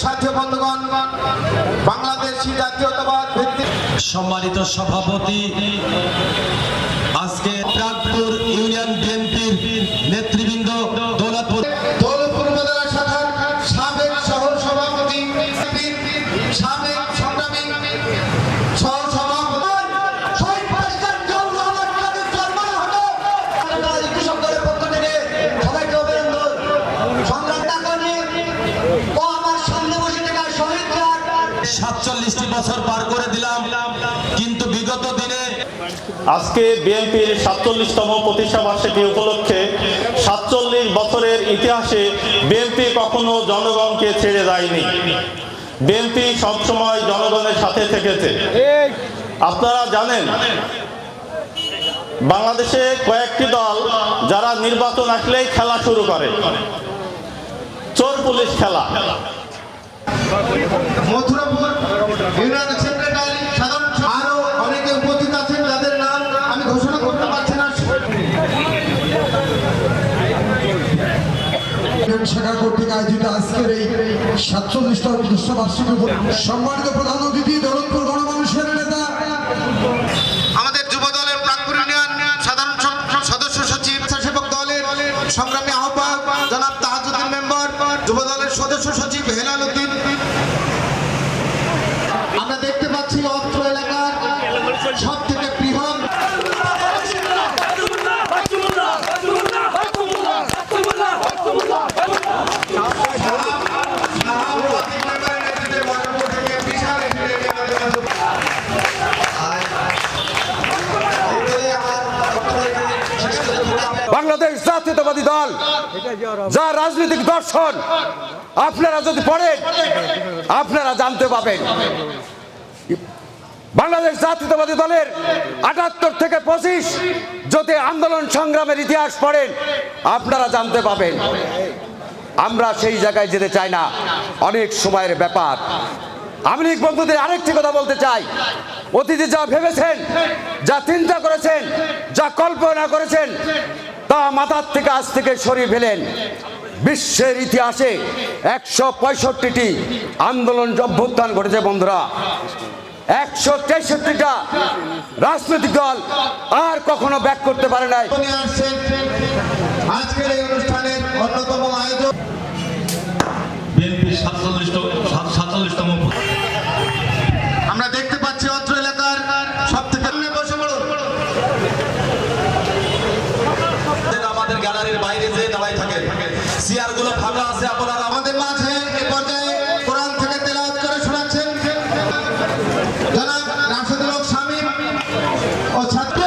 সাথী বন্ধুগণ, বাংলাদেশী জাতীয়তাবাদ ভিত্তিক সম্মানিত সভাপতি, আজকে প্রাগপুর ইউনিয়ন বিএনপির নেতৃবৃন্দ, দৌলতপুর উপজেলা শাখার সাবেক সহ সভাপতি, সাবেক সংগ্রামী সহ সাতচল্লিশটি বছর পার করে দিলাম, কিন্তু বিগত দিনে আজকে বিএনপির ৪৭তম প্রতিষ্ঠা বার্ষিকী উপলক্ষে ৪৭ বছরের ইতিহাসে বিএনপি কখনো জনগণকে ছেড়ে যায়নি। বিএনপি সবসময় জনগণের সাথে থেকেছে। আপনারা জানেন, বাংলাদেশে কয়েকটি দল যারা নির্বাচন আসলেই খেলা শুরু করে, চোর পুলিশ খেলা। মথুরাপুর ইউনিয়ন সেক্রেটারি সাধারণ আরো অনেকে উপস্থিত আছেন, যাদের নাম আমি ঘোষণা করতে পারছি না। শাখা কর্তৃক আয়োজিত আজকের এই ৪৭তম প্রতিষ্ঠা বার্ষিকী সম্মানিত প্রধান অতিথি, দৌলতপুর গণমানুষের নেতা, আমাদের যুব দলের প্রাগপুর ইউনিয়ন সাধারণ সদস্য সচিব, স্বেচ্ছাসেবক দলের সংগ্রামী আহ্বায়ক জনাব তাহাজউদ্দিন মেম্বার, যুব দলের সদস্য সচিব হেলাল উদ্দিন। আমরা দেখতে পাচ্ছি অত্র এলাকার সব থেকে বৃহৎ বাংলাদেশ জাতীয়তাবাদী দল যা রাজনৈতিক দর্শন আপনারা যদি পড়েন আপনারা জানতে পাবেন। বাংলাদেশ জাতীয়তাবাদী দলের ৭৮ থেকে ২৫ যদি আন্দোলন সংগ্রামের ইতিহাস পড়েন আপনারা জানতে পাবেন। আমরা সেই জায়গায় যেতে চাই না, অনেক সময়ের ব্যাপার। আমি লীগ বন্ধুদের আরেকটি কথা বলতে চাই, অতীতে যা ভেবেছেন, যা চিন্তা করেছেন, যা কল্পনা করেছেন, তা মাথার থেকে আজ থেকে সরিয়ে ফেলেন। বিশ্বের ইতিহাসে ১৬৫টি আন্দোলন অভ্যুত্থান ঘটেছে বন্ধুরা, ১৬৩টা রাজনৈতিক দল আর কখনো ব্যাক করতে পারে নাই। আজকের এই অনুষ্ঠানের অন্যতম আয়োজক বিএনপির ৪৭তম আমরা দেখতে পাচ্ছি অত্র এলাকার সব থেকে বসে পড়ুন। আমাদের গ্যালারির বাইরে যে দাঁড়ায় থাকে, চেয়ার গুলো ফাঁকা আছে, আপনারা আমাদের মাঝে এ পর্যায়ে কোরআন থেকে তেলাওয়াত করে শোনাচ্ছেন জনাব রাশেদুল হক শামীম ও ছাত্র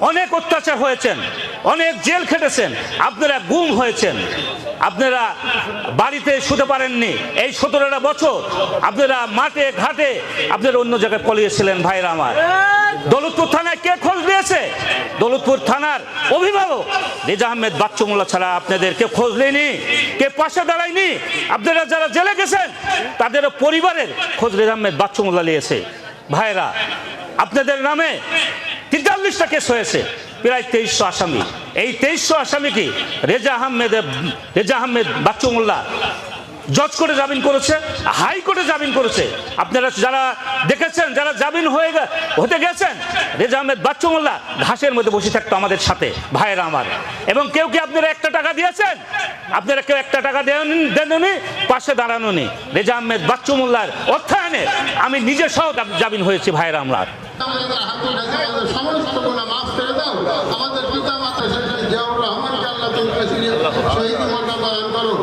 অনেক অত্যাচার হয়েছেন, অনেক জেল খেটেছেন, আপনারা গুম হয়েছেন, আপনারা বাড়িতে শুতে পারেননি। এই ১৭টা বছর আপনারা মাঠে ঘাটে আপনারা অন্য জায়গায় পলিয়েছিলেন। ভাইরা আমার, দৌলতপুর থানায় কে খোঁজ দিয়েছে? দৌলতপুর থানার অভিভাবক রেজা আহমেদ বাচ্চু মোল্লা ছাড়া আপনাদের কে খোঁজ নেয়নি, কে পাশে দাঁড়ায়নি। আপনারা যারা জেলে গেছেন তাদের পরিবারের খোঁজ রেজা আহমেদ বাচ্চু মোল্লা নিয়েছে। ভাইরা, আপনাদের নামে ৪৩টা কেস হয়েছে, প্রায় ২৩০০ আসামি। এই ২৩০০ আসামি কি রেজা আহমেদ বাচ্চু মোল্লা জজ করে জামিন করেছে, হাইকোর্টে জামিন করেছে। আপনারা যারা দেখেছেন, যারা জামিন হতে গেছেন, রেজা আহমেদ বাচ্চু মোল্লা ঘাসের মধ্যে বসে থাকতো আমাদের সাথে। ভাইয়েরা আমার, এবং কেউ কি আপনারা ১টা টাকা দিয়েছেন? আপনারা কেউ ১টা টাকা দেননি, পাশে দাঁড়ানোনি। রেজা আহমেদ বাচ্চু মোল্লার অর্থায়নে আমি নিজে সহ জামিন হয়েছি। ভাইয়েরা আমার, সমস্ত গুনাহ মাফ করে দাও। আমাদের পিতা মাতা জিয়াউর রহমানকে আল্লাহ তুমি শহীদ মর্যাদা দান করো।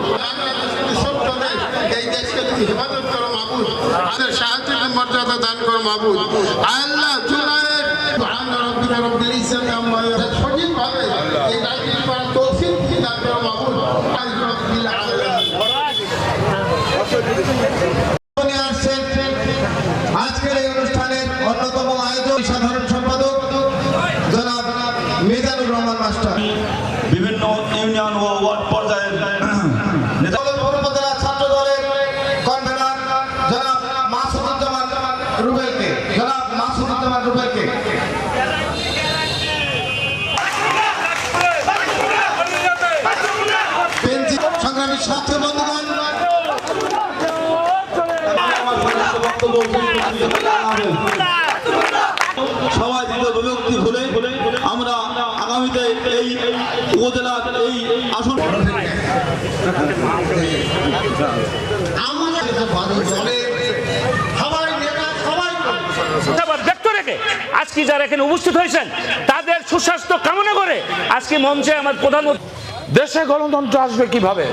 এই দেশকে তুমি হেফাজত করো মাবুদ, আমাদের সাহায্যের মর্যাদা দান করো মাবুদ। আল্লাহ জুলাইয়ের সঠিকভাবে এই দায়িত্ব করার তৌফিক দান করো মাবুদ। আজকের এই অনুষ্ঠানের অন্যতম আয়োজক সাধারণ সম্পাদক সংগ্রামী সাথী বন্ধুগণ, আমার নিজস্ব বক্তব্য সবাই বিভক্তি ভুলে আমরা আগামীতে এই উপজেলার এই আসন ব্যক্ত রেখে আজকে যারা এখানে উপস্থিত হয়েছেন তাদের সুস্বাস্থ্য কামনা করে আজকে মঞ্চে আমার প্রধানমন্ত্রী। দেশে গণতন্ত্র আসবে কিভাবে?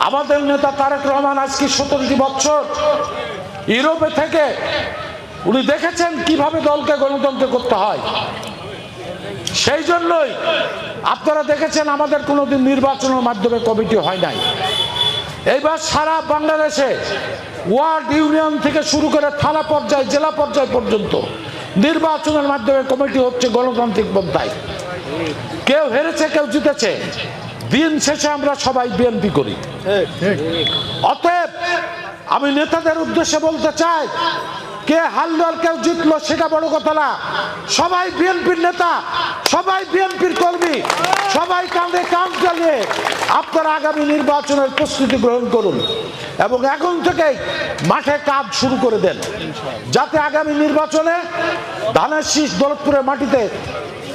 আমাদের নেতা তারেক রহমান আজকে 17 বছর ইউরোপে থেকে উনি দেখেছেন কিভাবে দলকে গণতন্ত্র করতে হয়। সেই জন্যই আপনারা দেখেছেন আমাদের কোনোদিন নির্বাচনের মাধ্যমে কমিটি হয় নাই। এইবার সারা বাংলাদেশে ওয়ার্ড ইউনিয়ন থেকে শুরু করে থানা পর্যায়ে জেলা পর্যায় পর্যন্ত নির্বাচনের মাধ্যমে কমিটি হচ্ছে গণতান্ত্রিক পন্থায়। কেউ হেরেছে কেউ জিতেছে, দিন শেষে আমরা সবাই বিএনপি করি। অতএব আমি নেতাদের উদ্দেশ্যে বলতে চাই, কে হারলো আর কেউ জিতলো সেটা বড় কথা না, সবাই বিএনপির নেতা, সবাই বিএনপির কর্মী, সবাই কাঁধে কাঁধ চালিয়ে আপনারা আগামী নির্বাচনের প্রস্তুতি গ্রহণ করুন এবং এখন থেকেই মাঠে কাজ শুরু করে দেন, যাতে আগামী নির্বাচনে ধানের শীষ দৌলতপুরের মাটিতে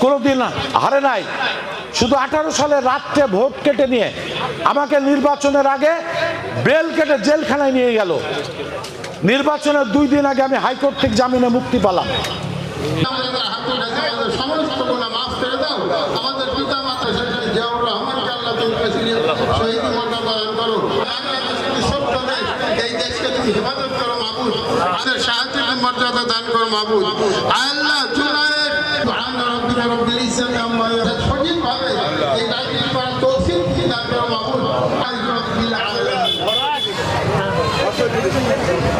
কোনোদিন হারে নাই। শুধু 18 সালে রাত্রে ভোট কেটে নিয়ে আমাকে নির্বাচনের আগে বেল কেটে জেলখানায় নিয়ে গেল। নির্বাচনের 2 দিন আগে আমি হাইকোর্ট থেকে জামিনে মুক্তি পেলাম। সমস্ত গুনাহ মাফ করে দাও। আমাদের পিতা মাতা জিয়াউর রহমানকে আল্লাহ তুমি শহীদ মর্যাদা দান করো। বাংলাদেশের ছোট্ট দেশ, এই দেশকে তুমি হেফাজত করো মাবুদ। আমাদের সাহায্যের মর্যাদা দান করো মাবুদ। আল্লাহ জুলাইয়ের সুবহান রাব্বিকা